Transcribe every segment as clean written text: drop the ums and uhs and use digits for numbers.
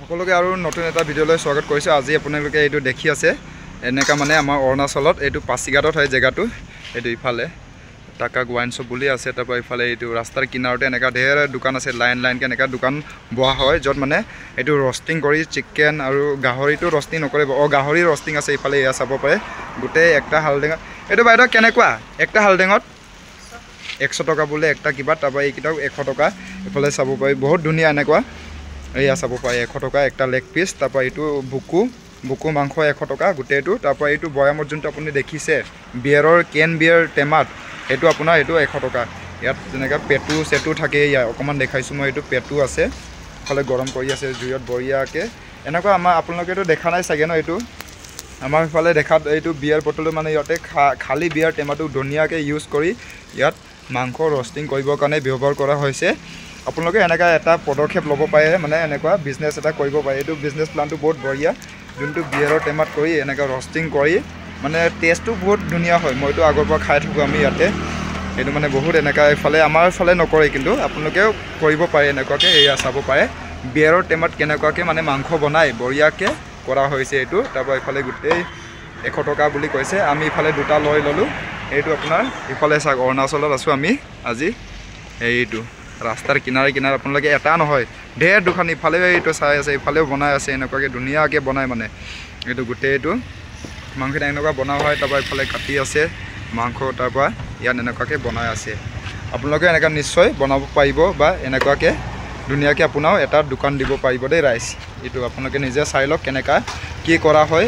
সকলোকে আৰু নতুন এটা ভিডিঅ'লৈ স্বাগত কৰিছোঁ। আজি আপোনালোকে এইটো দেখি আছে এনেকা মানে আমাৰ অৰুণাচলত এইটো পাছিঘাটত হয় জেগাটো। এইটো ইফালে টাকাক ৱাইন শ্বপ বুলি আছে। তাৰপৰা ইফালে এইটো ৰাস্তাৰ কিনাৰতে এনেকা ঢেৰ দোকান আছে, লাইন লাইনকৈ এনেকা দোকান বহা হয়, য'ত মানে এইটো ৰষ্টিং কৰি চিকেন আৰু গাহৰিটো ৰষ্টিং নকৰিব। গাহৰি ৰষ্টিং আছে ইফালে, এয়া চাব পাৰে গোটেই একটা হালডেঙত। এইটো বাইদেউ কেনেকুৱা একটা হালডেঙত? 100 টকা বোলে একটা কিবা। তাৰপৰা এইকেইটাও 100 টকা। ইফালে চাব পাৰি বহুত ধুনীয়া এনেকুৱা, এয়া চাব পাৰে 100 টকা একটা লেগ পিচ। তাৰপৰা এইটো বুকু মাংস 100 টকা গোটেইটো। তাৰপৰা এইটো বয়ামত যোনটো আপুনি দেখিছে বিয়েৰৰ কেন বিয়েৰ টেমাত, এইটো আপোনাৰ এইটো 100 টকা। ইয়াত যেনেকৈ পেটু চেটু থাকে, ইয়াত অকণমান দেখাইছোঁ মই। এইটো পেটু আছে, ইফালে গৰম কৰি আছে জুইত বঢ়িয়াকৈ। এনেকুৱা আপোনালোকেতো দেখা নাই চাগে ন? এইটো আমাৰ ইফালে দেখাত এইটো বিয়াৰ বটলটো মানে ইয়াতে খালী বিয়াৰ টেমাটো ধুনীয়াকৈ ইউজ কৰি ইয়াত মাংস ৰষ্টিং কৰিবৰ কাৰণে ব্যৱহাৰ কৰা হৈছে। আপোনালোকে এনেকুৱা এটা পদক্ষেপ ল'ব পাৰে, মানে এনেকুৱা বিজনেছ এটা কৰিব পাৰে। এইটো বিজনেছ প্লানটো বহুত বঢ়িয়া, যোনটো বিয়েৰৰ টেমাত কৰি এনেকুৱা ৰষ্টিং কৰি মানে টেষ্টটো বহুত ধুনীয়া হয়। মইতো আগৰ পৰা খাই থাকোঁ আমি ইয়াতে। এইটো মানে বহুত এনেকুৱা এইফালে আমাৰ ফালে নকৰে, কিন্তু আপোনালোকেও কৰিব পাৰে এনেকুৱাকৈ। এয়া চাব পাৰে বিয়েৰৰ টেমাত কেনেকুৱাকৈ মানে মাংস বনাই বঢ়িয়াকৈ কৰা হৈছে এইটো। তাৰপৰা ইফালে গোটেই 100 টকা বুলি কৈছে। আমি ইফালে দুটা লৈ ল'লোঁ। এইটো আপোনাৰ ইফালে চাওক, অৰুণাচলত আছোঁ আমি আজি। এইটো ৰাস্তাৰ কিনাৰে কিনাৰে আপোনালোকে এটা নহয় ঢেৰ দোকান ইফালেও এইটো চাই আছে, ইফালেও বনাই আছে এনেকুৱাকৈ ধুনীয়াকৈ বনাই মানে এইটো গোটেইটো মাংসখিনি এনেকুৱা বনোৱা হয়। তাৰপৰা ইফালে কাটি আছে মাংস, তাৰপৰা ইয়াত এনেকুৱাকৈ বনাই আছে। আপোনালোকে এনেকুৱা নিশ্চয় বনাব পাৰিব বা এনেকুৱাকৈ ধুনীয়াকৈ আপোনাৰো এটা দোকান দিব পাৰিব দেই ৰাইজ। এইটো আপোনালোকে নিজে চাই লওক কেনেকুৱা কি কৰা হয়।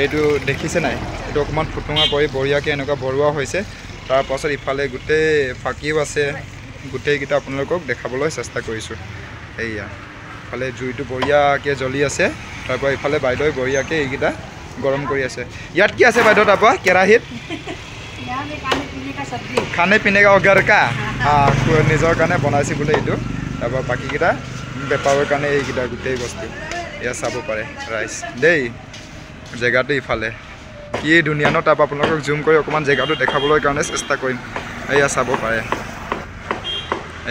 এইটো দেখিছে নাই? এইটো অকণমান ফুটুঙা কৰি বঢ়িয়াকৈ এনেকুৱা ভৰোৱা হৈছে। তাৰপাছত ইফালে গোটেই ফাঁকিও আছে, গোটেইকেইটা আপোনালোকক দেখাবলৈ চেষ্টা কৰিছোঁ। এইয়া ইফালে জুইটো বঢ়িয়াকৈ জ্বলি আছে। তাৰপৰা ইফালে বাইদেৱে বঢ়িয়াকৈ এইকেইটা গৰম কৰি আছে। ইয়াত কি আছে বাইদেউ? তাৰপৰা কেৰাহীত খানে পিনে কা ঘৰ কা নিজৰ কাৰণে বনাইছে বোলে এইটো। তাৰপৰা বাকীকেইটা বেপাৰৰ কাৰণে এইকেইটা গোটেই বস্তু। এয়া চাব পাৰে ৰাইজ দেই, জেগাটো ইফালে কি ধুনীয়া ন? তাৰপৰা আপোনালোকক জুম কৰি অকণমান জেগাটো দেখাবলৈ কাৰণে চেষ্টা কৰিম। এয়া চাব পাৰে,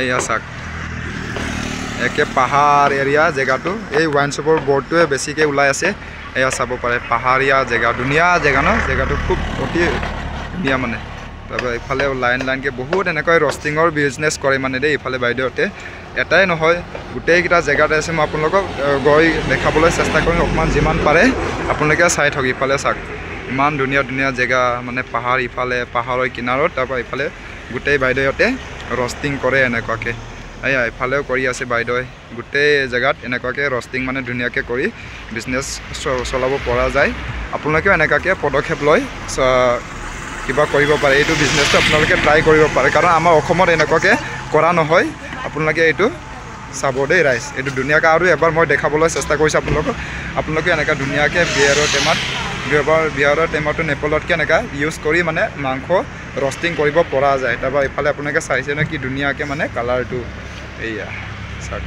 এয়া চাওক একে পাহাৰ এৰিয়া জেগাটো। এই ৱাইন শ্বপৰ বৰ্ডটোৱে বেছিকৈ ওলাই আছে। এয়া চাব পাৰে পাহাৰীয়া জেগা, ধুনীয়া জেগা ন? জেগাটো খুব অতি ধুনীয়া মানে। তাৰপৰা ইফালে লাইন লাইনকৈ বহুত এনেকৈ ৰষ্টিঙৰ বিজনেছ কৰে মানে দেই ইফালে বাইদেউহঁতে। এটাই নহয় গোটেইকেইটা জেগাতে আছে। মই আপোনালোকক গৈ দেখাবলৈ চেষ্টা কৰিম অকণমান যিমান পাৰে। আপোনালোকে চাই থাকক ইফালে চাওক, ইমান ধুনীয়া ধুনীয়া জেগা মানে পাহাৰ, ইফালে পাহাৰৰ কিনাৰত। তাৰপৰা ইফালে গোটেই বাইদেউহঁতে ৰষ্টিং কৰে এনেকুৱাকৈ। এয়া ইফালেও কৰি আছে বাইদেৱে। গোটেই জেগাত এনেকুৱাকৈ ৰষ্টিং মানে ধুনীয়াকৈ কৰি বিজনেছ চলাব পৰা যায়। আপোনালোকেও এনেকুৱাকৈ পদক্ষেপ লৈ কিবা কৰিব পাৰে। এইটো বিজনেছটো আপোনালোকে ট্ৰাই কৰিব পাৰে, কাৰণ আমাৰ অসমত এনেকুৱাকৈ কৰা নহয়। আপোনালোকে এইটো চাব দেই ৰাইজ, এইটো ধুনীয়াকৈ আৰু এবাৰ মই দেখাবলৈ চেষ্টা কৰিছোঁ আপোনালোকক। আপোনালোকে এনেকৈ ধুনীয়াকৈ বিয়েৰৰ টেমাটো নেপলতকৈ এনেকৈ ইউজ কৰি মানে মাংস ৰষ্টিং কৰিব পৰা যায়। তাৰপৰা ইফালে আপোনালোকে চাইছে ন কি ধুনীয়াকৈ মানে কালাৰটো। এইয়া চাওক।